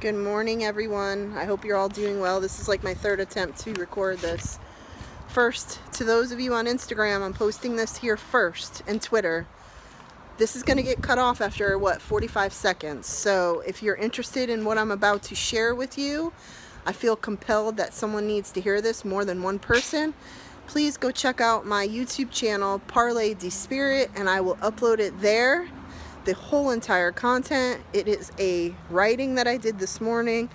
Good morning, everyone. I hope you're all doing well. This is like my third attempt to record this. First, to those of you on Instagram, I'm posting this here first, and Twitter. This is going to get cut off after, 45 seconds. So if you're interested in what I'm about to share with you, I feel compelled that someone needs to hear this, more than one person. Please go check out my YouTube channel, Parledespirit, and I will upload it there. The whole entire content. It is a writing that I did this morning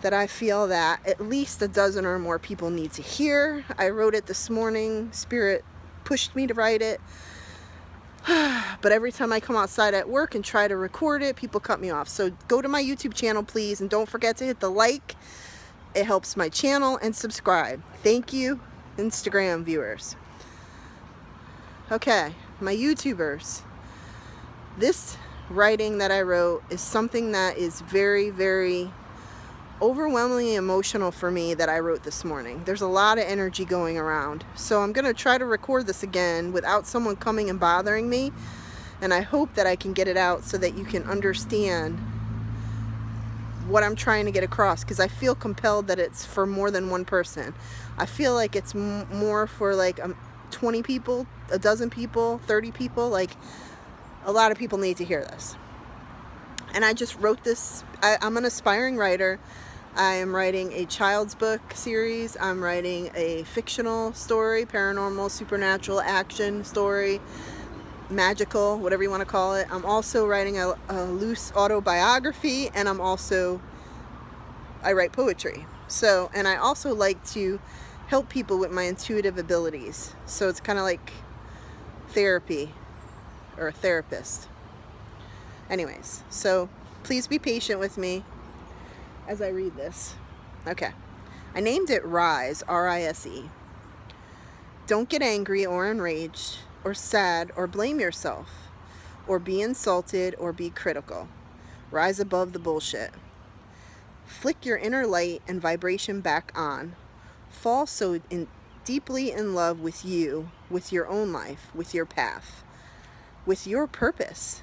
that I feel that at least a dozen or more people need to hear. I wrote it this morning. Spirit pushed me to write it. But every time I come outside at work and try to record it, people cut me off. So go to my YouTube channel, please, and don't forget to hit the like. It helps my channel, and subscribe. Thank you, Instagram viewers. Okay, my YouTubers. This writing that I wrote is something that is very, very overwhelmingly emotional for me that I wrote this morning. There's a lot of energy going around. So I'm going to try to record this again without someone coming and bothering me. And I hope that I can get it out so that you can understand what I'm trying to get across, because I feel compelled that it's for more than one person. I feel like it's more for like 20 people, a dozen people, 30 people. Like, a lot of people need to hear this. And I just wrote this. I'm an aspiring writer. I am writing a child's book series. I'm writing a fictional story, paranormal, supernatural, action story, magical, whatever you want to call it. I'm also writing a loose autobiography, and I write poetry. So, and I also like to help people with my intuitive abilities. So it's kind of like therapy, or a therapist. Anyways, so please be patient with me as I read this. Okay. I named it Rise, R-I-S-E. Don't get angry or enraged or sad or blame yourself or be insulted or be critical. Rise above the bullshit. Flick your inner light and vibration back on. Fall so deeply in love with you, with your own life, with your path, with your purpose,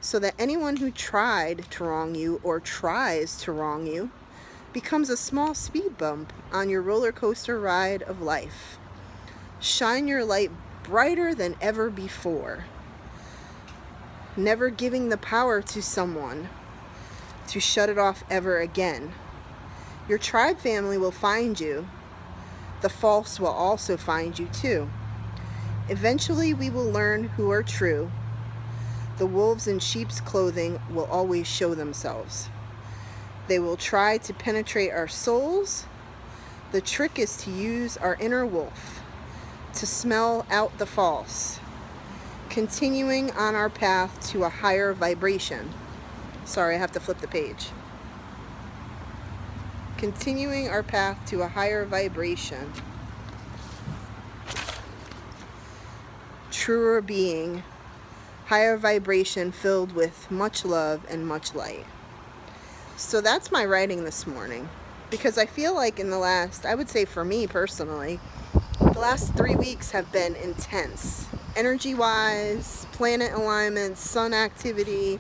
so that anyone who tried to wrong you or tries to wrong you becomes a small speed bump on your roller coaster ride of life. Shine your light brighter than ever before, never giving the power to someone to shut it off ever again. Your tribe family will find you. The false will also find you too. Eventually we will learn who are true. The wolves in sheep's clothing will always show themselves. They will try to penetrate our souls. The trick is to use our inner wolf to smell out the false, continuing on our path to a higher vibration. Sorry, I have to flip the page. Continuing our path to a higher vibration. Truer being, higher vibration filled with much love and much light. So that's my writing this morning, because I feel like in the last, I would say for me personally, the last 3 weeks have been intense. Energy-wise, planet alignments, sun activity,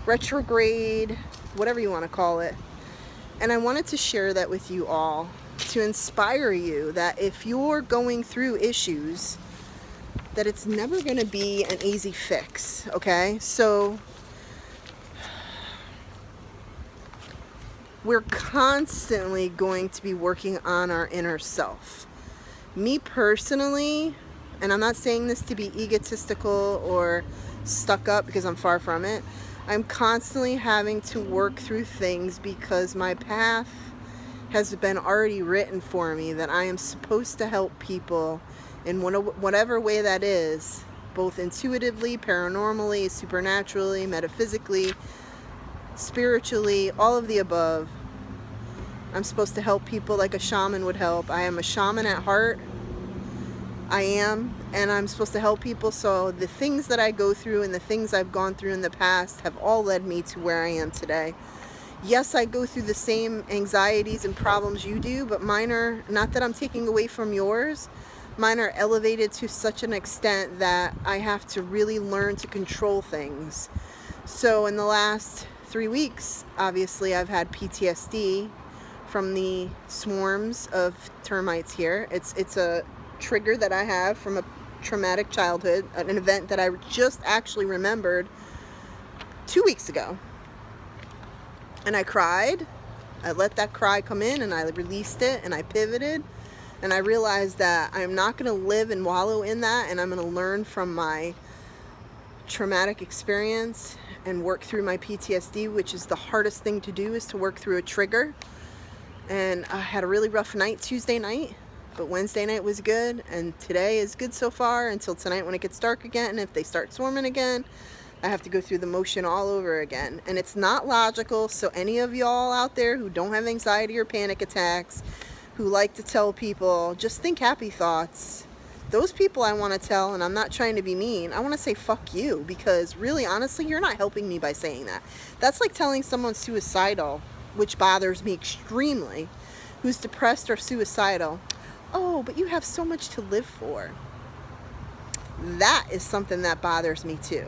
retrograde, whatever you want to call it. And I wanted to share that with you all to inspire you that if you're going through issues, that it's never going to be an easy fix, okay? So we're constantly going to be working on our inner self. Me personally, and I'm not saying this to be egotistical or stuck up, because I'm far from it, I'm constantly having to work through things because my path has been already written for me, that I am supposed to help people in whatever way that is, both intuitively, paranormally, supernaturally, metaphysically, spiritually, all of the above. I'm supposed to help people like a shaman would help. I am a shaman at heart. I am, and I'm supposed to help people. So the things that I go through and the things I've gone through in the past have all led me to where I am today. Yes, I go through the same anxieties and problems you do, but mine are, not that I'm taking away from yours, mine are elevated to such an extent that I have to really learn to control things. So in the last 3 weeks, obviously, I've had PTSD from the swarms of termites here. It's a trigger that I have from a traumatic childhood, an event that I just actually remembered 2 weeks ago. And I cried. I let that cry come in, and I released it, and I pivoted, and I realized that I'm not going to live and wallow in that, and I'm going to learn from my traumatic experience and work through my PTSD, which is the hardest thing to do, is to work through a trigger. And I had a really rough night Tuesday night, but Wednesday night was good, and today is good so far until tonight when it gets dark again. And if they start swarming again, I have to go through the motion all over again. And it's not logical, so any of y'all out there who don't have anxiety or panic attacks, who like to tell people, just think happy thoughts, those people I want to tell, and I'm not trying to be mean, I want to say fuck you, because really, honestly, you're not helping me by saying that. That's like telling someone suicidal, which bothers me extremely, who's depressed or suicidal, oh, but you have so much to live for. That is something that bothers me too.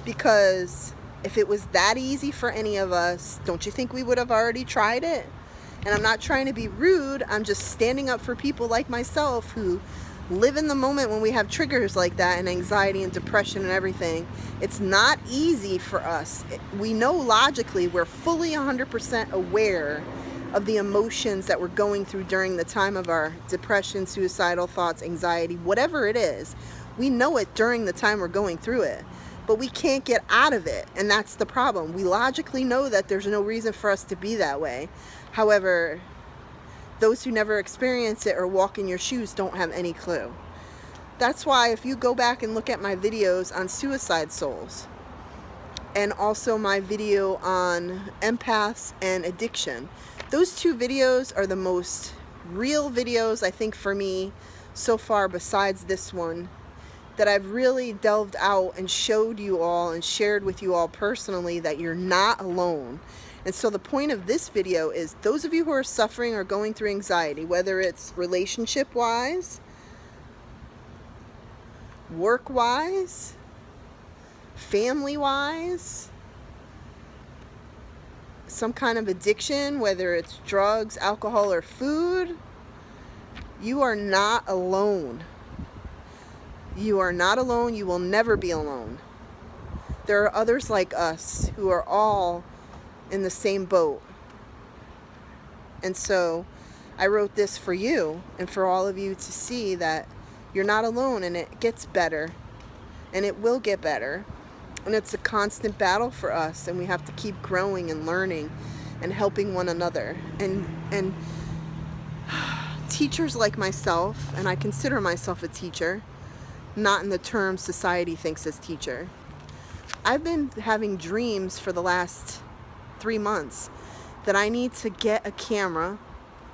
Because if it was that easy for any of us, don't you think we would have already tried it? And I'm not trying to be rude. I'm just standing up for people like myself who live in the moment when we have triggers like that and anxiety and depression and everything. It's not easy for us. We know logically, we're fully 100% aware of the emotions that we're going through during the time of our depression, suicidal thoughts, anxiety, whatever it is. We know it during the time we're going through it. But we can't get out of it, and that's the problem. We logically know that there's no reason for us to be that way. However, those who never experience it or walk in your shoes don't have any clue. That's why if you go back and look at my videos on suicide souls, and also my video on empaths and addiction, those 2 videos are the most real videos, I think, for me so far, besides this one, that I've really delved out and showed you all and shared with you all personally that you're not alone. And so the point of this video is those of you who are suffering or going through anxiety, whether it's relationship-wise, work-wise, family-wise, some kind of addiction, whether it's drugs, alcohol, or food, you are not alone. You are not alone. You will never be alone. There are others like us who are all in the same boat. And so I wrote this for you and for all of you to see that you're not alone, and it gets better, and it will get better. And it's a constant battle for us, and we have to keep growing and learning and helping one another. And teachers like myself, and I consider myself a teacher, not in the term society thinks as teacher. I've been having dreams for the last 3 months that I need to get a camera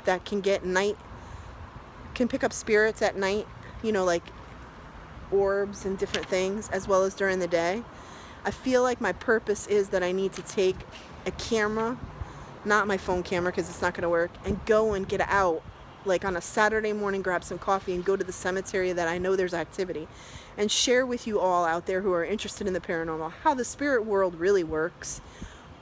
that can pick up spirits at night, you know, like orbs and different things, as well as during the day. I feel like my purpose is that I need to take a camera, not my phone camera because it's not going to work, and go and get out, like on a Saturday morning, grab some coffee and go to the cemetery that I know there's activity, and share with you all out there who are interested in the paranormal how the spirit world really works,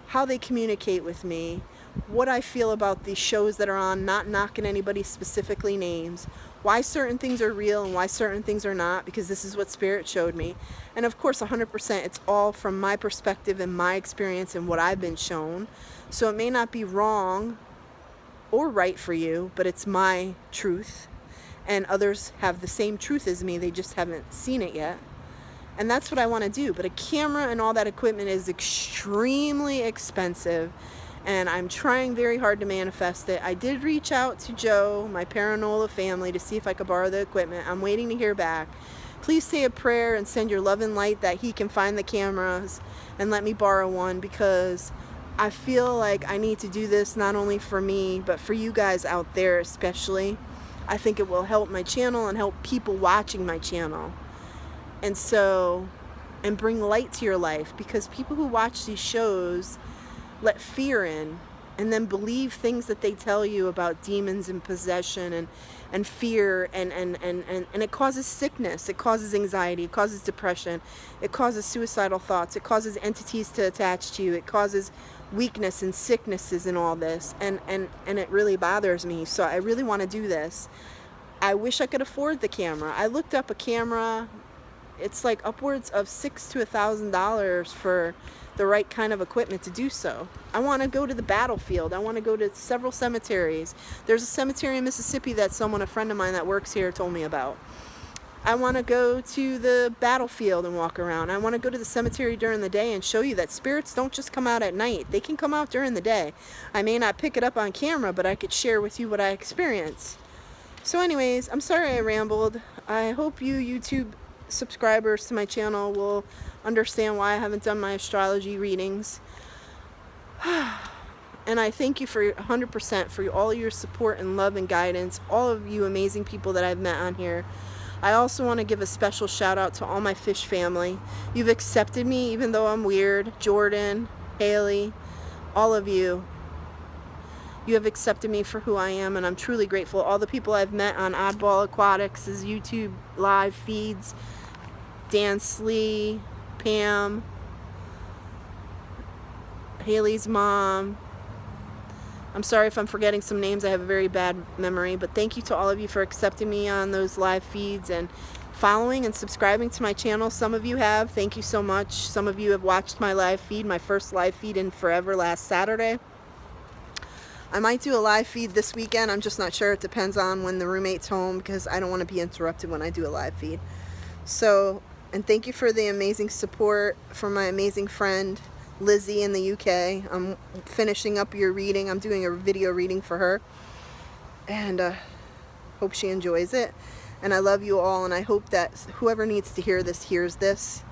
how they communicate with me, what I feel about these shows that are on, not knocking anybody specifically names, why certain things are real and why certain things are not, because this is what Spirit showed me. And of course, 100%, it's all from my perspective and my experience and what I've been shown. So it may not be wrong or right for you, but it's my truth. And others have the same truth as me, they just haven't seen it yet. And that's what I want to do. But a camera and all that equipment is extremely expensive, and I'm trying very hard to manifest it. I did reach out to Joe, my paranormal family, to see if I could borrow the equipment. I'm waiting to hear back. Please say a prayer and send your love and light that he can find the cameras and let me borrow one, because I feel like I need to do this not only for me, but for you guys out there especially. I think it will help my channel and help people watching my channel. And so, and bring light to your life, because people who watch these shows let fear in, and then believe things that they tell you about demons and possession and fear, and it causes sickness, it causes anxiety, it causes depression, it causes suicidal thoughts, it causes entities to attach to you, it causes weakness and sicknesses and all this, and it really bothers me. So I really want to do this. I wish I could afford the camera. I looked up a camera. It's like upwards of $6,000 to $1,000 for the right kind of equipment to do so. I want to go to the battlefield. I want to go to several cemeteries. There's a cemetery in Mississippi that a friend of mine that works here told me about. I want to go to the battlefield and walk around. I want to go to the cemetery during the day and show you that spirits don't just come out at night. They can come out during the day. I may not pick it up on camera, but I could share with you what I experience. So anyways, I'm sorry I rambled. I hope you YouTube subscribers to my channel will understand why I haven't done my astrology readings. And I thank you for 100% for all your support and love and guidance, all of you amazing people that I've met on here. I also want to give a special shout out to all my fish family. You've accepted me even though I'm weird. Jordan, Haley, all of you. You have accepted me for who I am, and I'm truly grateful. All the people I've met on Oddball Aquatics' YouTube live feeds, Dan Slee, Pam, Haley's mom. I'm sorry if I'm forgetting some names. I have a very bad memory, but thank you to all of you for accepting me on those live feeds and following and subscribing to my channel. Some of you have. Thank you so much. Some of you have watched my live feed, my first live feed in forever last Saturday. I might do a live feed this weekend. I'm just not sure. It depends on when the roommate's home, because I don't want to be interrupted when I do a live feed. So, and thank you for the amazing support from my amazing friend Lizzie in the UK. I'm finishing up your reading. I'm doing a video reading for her, and hope she enjoys it. And I love you all, and I hope that whoever needs to hear this hears this.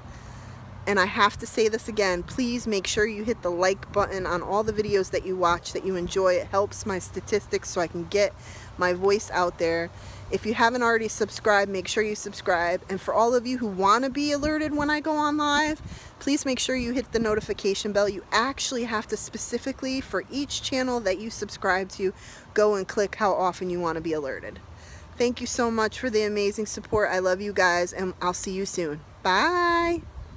And I have to say this again, please make sure you hit the like button on all the videos that you watch, that you enjoy. It helps my statistics so I can get my voice out there. If you haven't already subscribed, make sure you subscribe. And for all of you who want to be alerted when I go on live, please make sure you hit the notification bell. You actually have to specifically, for each channel that you subscribe to, go and click how often you want to be alerted. Thank you so much for the amazing support. I love you guys, and I'll see you soon. Bye!